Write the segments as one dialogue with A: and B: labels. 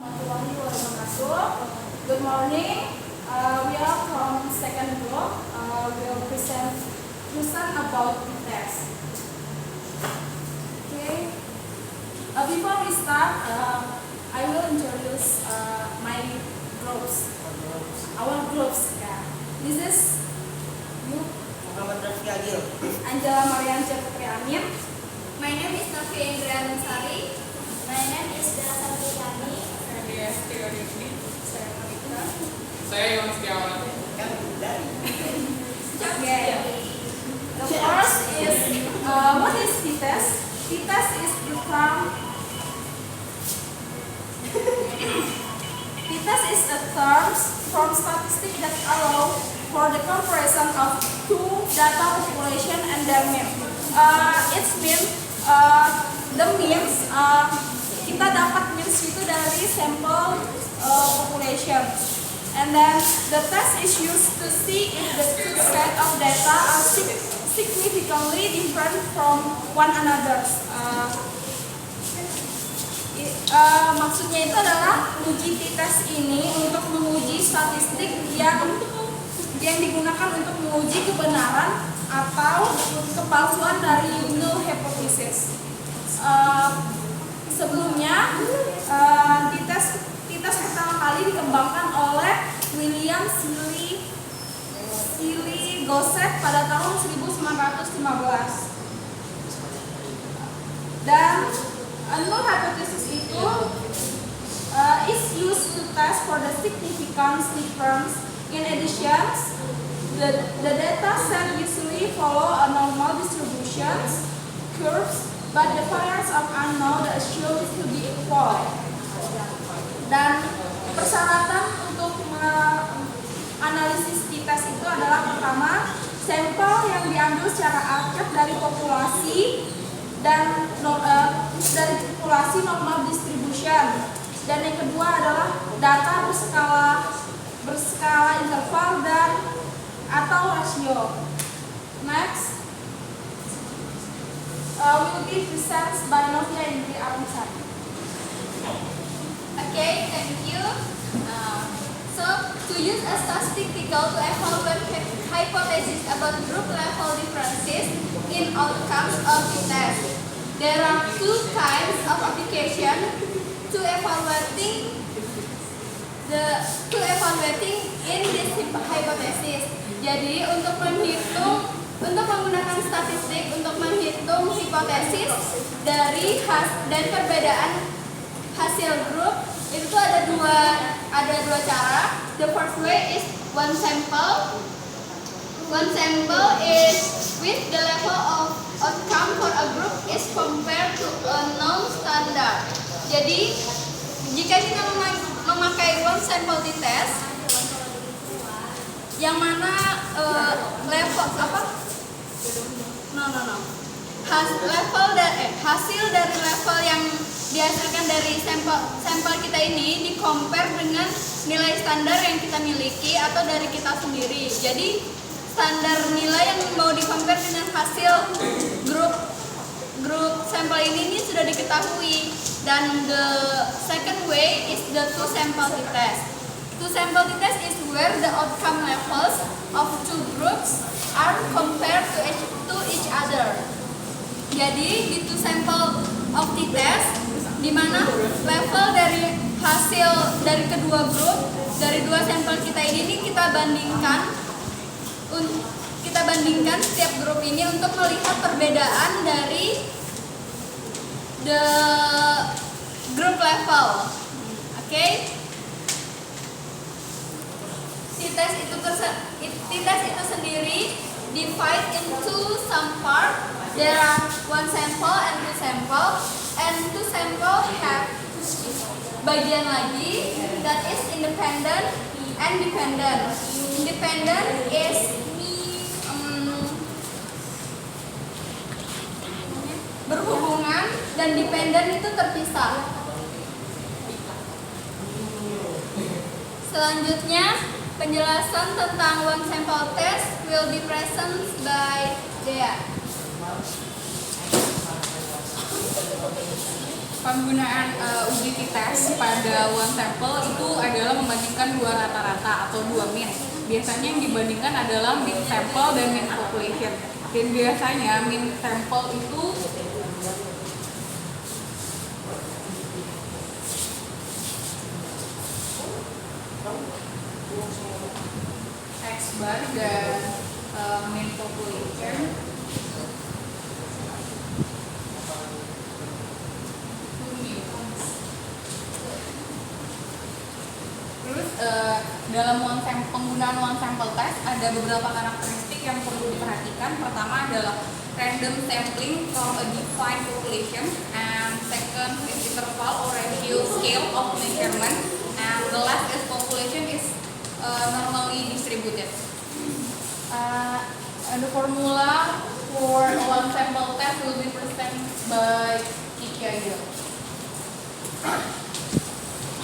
A: Warahmatullahi wabarakatuh. Good morning. We are from second group. We will present about the test. Okay. Before we start, I will introduce my groups. Our groups. Yeah. This is you.
B: Muhammad Raffi Agil.
A: Angela Marianca Putri Amin.
C: My name is Novi Indra Sari. My name is Dara Satriani.
D: Saya Yohanes Setiawan.
A: Okay. The first is what is t-test? T-test is the term. T-test is a term from statistics that allow for the comparison of two data population and their mean. It means the means kita dapat means itu dari sampel population. And then the test is used to see if the two set of data are significantly different from one another. Maksudnya itu adalah uji t-test ini untuk menguji statistik yang digunakan untuk menguji kebenaran atau kepalsuan dari null hypothesis. Sebelumnya t-test pertama kali dikembangkan oleh William Seeley Gosset pada tahun 1915. Dan null hypothesis itu is used to test for the significance difference. In addition, the data set usually follow a normal distribution curves, but the variance of unknown that assumed to be equal. Dan persyaratan untuk analisis t-test itu adalah pertama, sampel yang diambil secara acak dari populasi dan dari populasi normal distribution. Dan yang kedua adalah data berskala interval dan atau rasio. Next, will be presented by Novia Indri Arumsari.
C: Okay, thank you. So, to use a statistical to evaluate hypotheses about group level differences in outcomes of the test, there are two kinds of application to evaluating in this hypothesis. Jadi untuk menggunakan statistik untuk menghitung hipotesis dari dan perbedaan hasil grup itu ada dua cara. The first way is one sample. One sample is with the level of outcome for a group is compared to a known standard. Jadi jika kita memakai one sample t-test, yang mana level apa? Hasil dari level yang dihasilkan dari sampel kita ini di-compare dengan nilai standar yang kita miliki atau dari kita sendiri. Jadi standar nilai yang mau di-compare dengan hasil grup sampel ini sudah diketahui. Dan the second way is the two sample t-test. Two sample t-test is where the outcome levels of two groups are compared to each other. Jadi di two sample of t-test, di mana level dari hasil dari kedua grup, dari dua sampel kita ini kita bandingkan setiap grup ini untuk melihat perbedaan dari the group level. Okay? T-test itu sendiri divide into some part. There are one sample and two sample, and two sample have bagian lagi that is independent and dependent. Independent is berhubungan dan dependent itu terpisah. Selanjutnya penjelasan tentang one sample test will be present by Dea.
B: Penggunaan uji t-test pada one sample itu adalah membandingkan dua rata-rata atau dua mean. Biasanya yang dibandingkan adalah mean sample dan mean population. Dan biasanya mean sample itu X bar dan mean population terus dalam penggunaan one sample test ada beberapa karakteristik yang perlu diperhatikan. Pertama adalah random sampling from a defined population, and second is interval or ratio scale of measurement, and the last is population is normally distributed. And the formula for one sample test will be presented by Kiki Aida.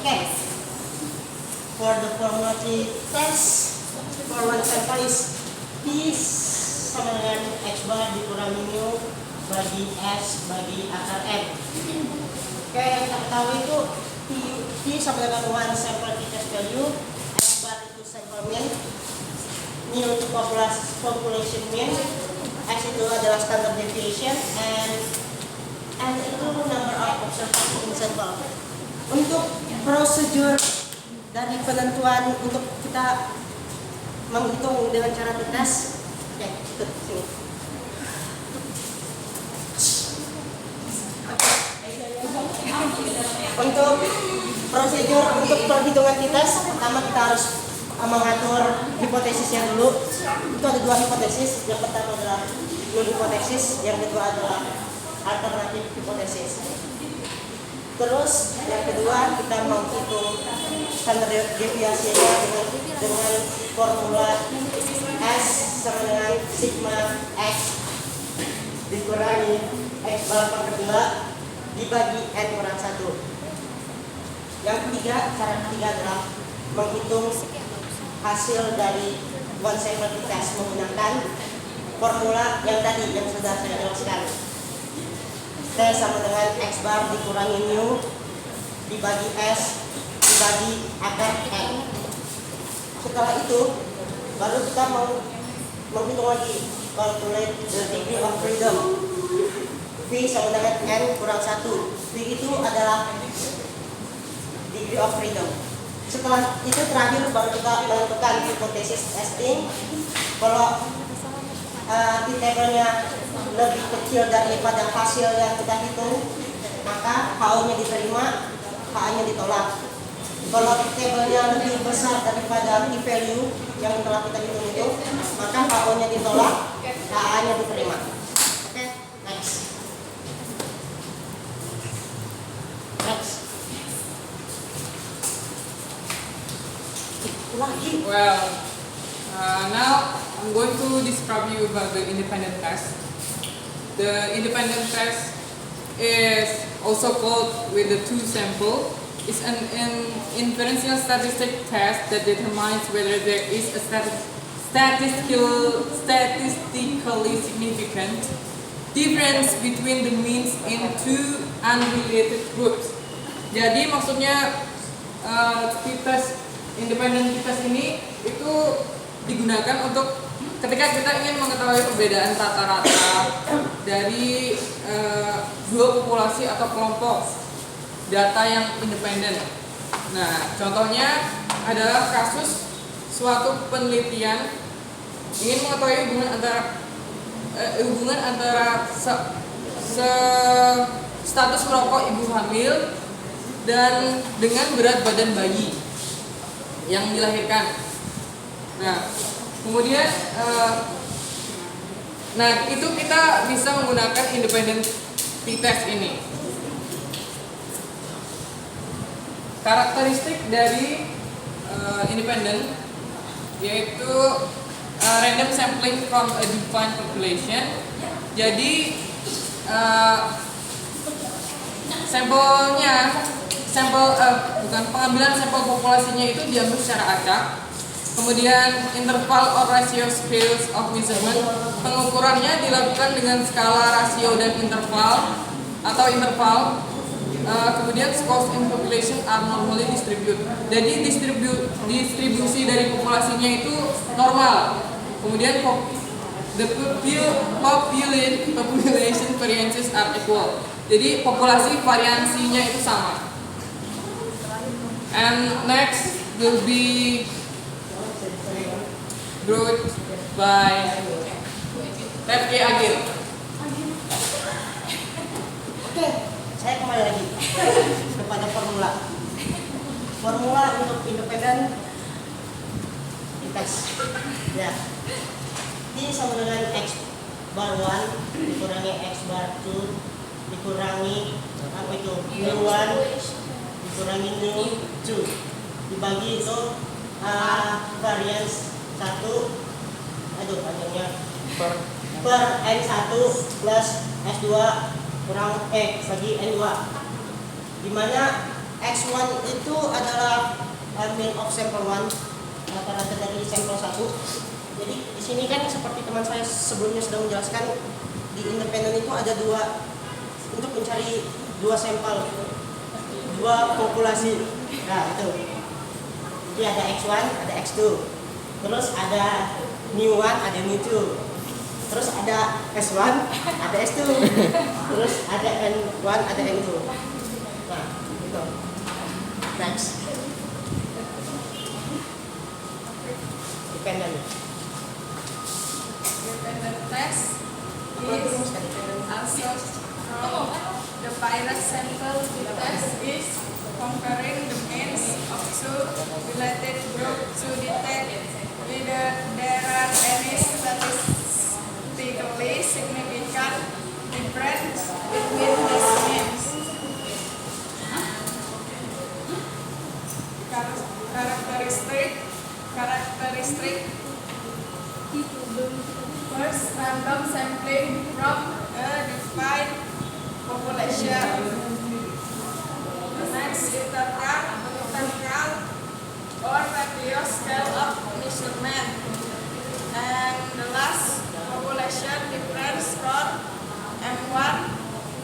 E: Okay. For the formula test for one sample is P sama dengan X bar dikurangi mu bagi S bagi akar M. Oke, yang kita ketahui itu P sama dengan one sample t-test value, X bar itu sample mean, mu itu population mean, X itu adalah standard deviation, and N itu number of observation in sample. Untuk prosedur dari penentuan untuk kita menghitung dengan cara t-test, oke, ikut sini. Untuk prosedur untuk perhitungan t-test, pertama kita harus mengatur hipotesisnya dulu. Itu ada dua hipotesis. Yang pertama adalah null hipotesis, yang kedua adalah alternatif hipotesis. Terus yang kedua kita menghitung standar deviasinya dengan formula S sama dengan sigma X dikurangi X bar kedua dibagi N kurang 1. Yang ketiga, cara ketiga adalah menghitung hasil dari one sample test menggunakan formula yang tadi yang sudah saya jelaskan. T sama dengan X bar dikurangi mu dibagi S dibagi akar N. Setelah itu baru kita mau menghitung lagi calculate the degree of freedom. V sama dengan N kurang 1. V itu adalah degree of freedom. Setelah itu terakhir baru kita menentukan hipotesis testing. Kalau t-table-nya lebih kecil daripada hasil yang kita hitung, maka HO-nya diterima, HA-nya ditolak. Kalau t-table-nya lebih besar daripada p-value yang telah kita hitung itu, maka HO-nya ditolak, HA-nya diterima. Oke, next. Next. Lagi.
D: Well, now I'm going to describe you about the independent test. The independent test is also called with the two sample. It's an inferential statistic test that determines whether there is a statistically significant difference between the means in two unrelated groups. Jadi maksudnya independent test ini itu digunakan untuk ketika kita ingin mengetahui perbedaan rata-rata dari dua populasi atau kelompok data yang independen. Nah, contohnya adalah kasus suatu penelitian ingin mengetahui hubungan antara status merokok ibu hamil dan dengan berat badan bayi yang dilahirkan. Nah, kemudian itu kita bisa menggunakan independent t-test ini. Karakteristik dari independent yaitu random sampling from a defined population. Jadi pengambilan sampel populasinya itu diambil secara acak. Kemudian interval or ratio scales of measurement, pengukurannya dilakukan dengan skala rasio dan interval atau interval. Kemudian scores in population are normally distributed. Jadi distribusi dari populasinya itu normal. Kemudian the population variances are equal. Jadi populasi variansinya itu sama. And next will be brought by FK Agil.
E: Oke, saya kembali lagi kepada formula. Formula untuk independen tes. Ya. Ini sama dengan X bar 1 dikurangi X bar 2 dikurangi apa itu? Mu 1 dikurangi mu 2 dibagi itu variance 1 panjangnya per N1 plus S2 kurang bagi N2, dimana X1 itu adalah mean of sample 1, rata-rata dari sampel 1. Jadi di sini kan seperti teman saya sebelumnya sudah menjelaskan, di independen itu ada untuk mencari dua sampel, dua populasi. Nah itu, jadi ada X1, ada X2, terus ada mu1, ada mu2, terus ada S1, ada S2, terus ada N1, ada N2. Nah itu. Next, dependent.
A: Dependent test is also from the virus sample. The test is comparing the means of two related groups to detect whether there are any statistically significant difference between these means. Characteristic. First, random sampling from a defined population. Next, interval or radio scale of measurement. And the last, population difference for M1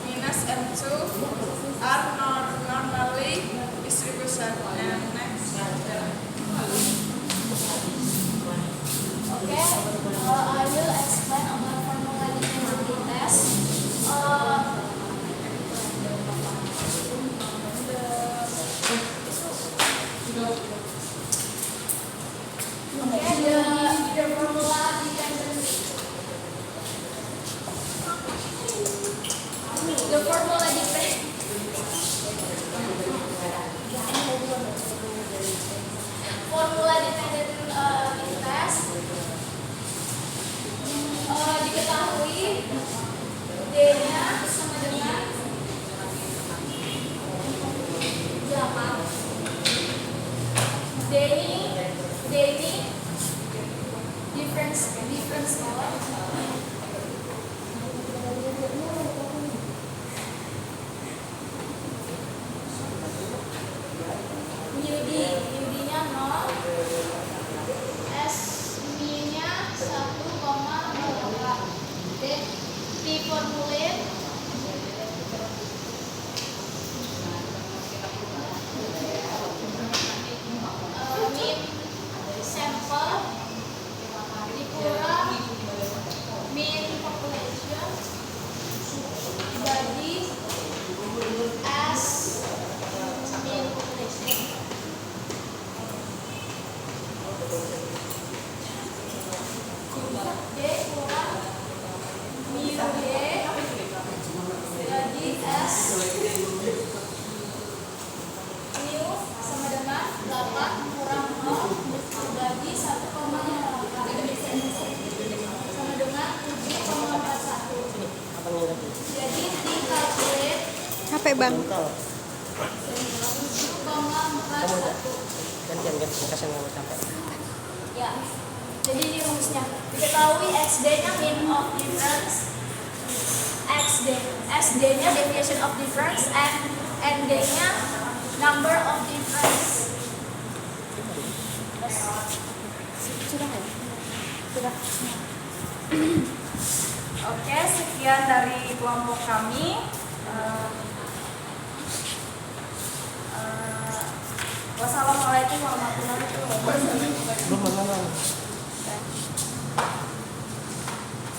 A: minus M2 are normally distribution. And next.
C: Okay, I will explain about formula dependency test. The formula dependency. The formula dependent. Formula dependent test. Diketahui D-nya sama dengan 8. D ini difference power. Mu-D-nya 0. S-nya 1,08. Diformulin min sampel dikurang min population bagi S min population. D kurang mu D bagi S mu sama dengan 8 kurang 0 bagi 1,08 sama dengan 7,41. Jadi dikalkulit
F: HP bang.
C: 7,41.
E: Gantian kasih nomor sampai.
C: Ya. Jadi ini rumusnya. Diketahui XD-nya mean of difference. SD-nya deviation of difference, and ND-nya number of difference. Sudah.
A: Oke, sekian dari kelompok kami. Wassalamualaikum warahmatullahi wabarakatuh.